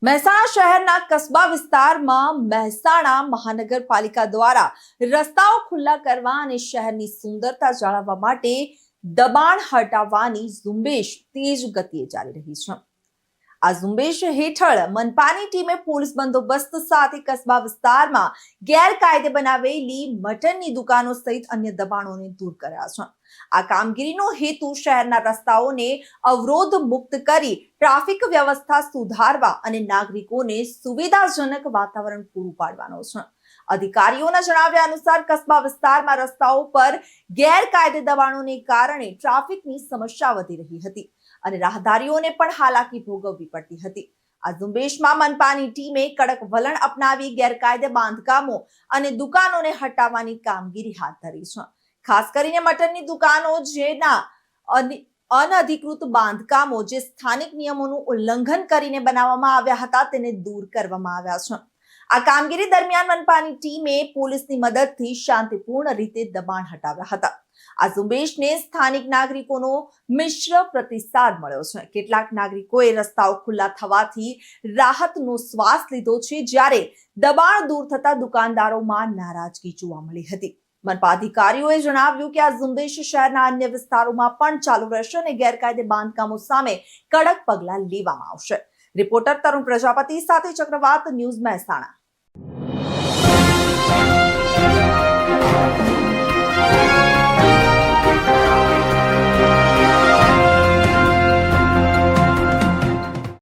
મહેસાણા શહેરના કસ્બા વિસ્તારમાં મહેસાણા મહાનગરપાલિકા દ્વારા રસ્તાઓ ખુલ્લા કરવા અને શહેરની સુંદરતા જાળવવા માટે દબાણ હટાવવાની ઝુંબેશ તેજ ગતિએ ચાલી રહી છે। આ ઝુંબેશ હેઠળ મનપાની ટીમે પોલીસ બંદોબસ્ત સાથે કસ્બા વિસ્તારમાં ગેરકાયદે બનાવેલી મટનની દુકાનો સહિત અન્ય દબાણોને દૂર કર્યા છે। આ કામગીરીનો હેતુ શહેરના રસ્તાઓને અવરોધ મુક્ત કરી ટ્રાફિક વ્યવસ્થા સુધારવા અને નાગરિકોને સુવિધાજનક વાતાવરણ પૂરું પાડવાનો છે। અધિકારીઓના જણાવ્યા અનુસાર કસ્બા વિસ્તારમાં રસ્તાઓ પર ગેરકાયદે દબાણોને કારણે ટ્રાફિકની સમસ્યા વધી રહી હતી અને રાહદારીઓને પણ હાલાકી ભોગવવી પડતી હતી। આ ઝુંબેશમાં મનપાની ટીમે કડક વલણ અપનાવી ગેરકાયદે બાંધકામો અને દુકાનોને હટાવવાની કામગીરી હાથ ધરી છે। ખાસ કરીને મટનની દુકાનો જેના અનધિકૃત બાંધકામો જે સ્થાનિક નિયમોનું ઉલ્લંઘન કરીને બનાવવામાં આવ્યા હતા તેને દૂર કરવામાં આવ્યા છે। આ કામગીરી દરમિયાન મનપાની ટીમે પોલીસની મદદથી શાંતિપૂર્ણ રીતે દબાણ હટાવ્યા હતા। આ ઝુંબેશને સ્થાનિક નાગરિકોનો મિશ્ર પ્રતિસાદ મળ્યો છે। કેટલાક નાગરિકોએ રસ્તાઓ ખુલ્લા થવાથી રાહતનો શ્વાસ લીધો છે, જ્યારે દબાણ દૂર થતા દુકાનદારોમાં નારાજગી જોવા મળી હતી। મનપા અધિકારીઓએ જણાવ્યું કે આ ઝુંબેશ શહેરના અન્ય વિસ્તારોમાં પણ ચાલુ રહેશે અને ગેરકાયદે બાંધકામો સામે કડક પગલાં લેવામાં આવશે। રિપોર્ટર તરુણ પ્રજાપતિ સાથે ચક્રવાત ન્યૂઝ મહેસાણા।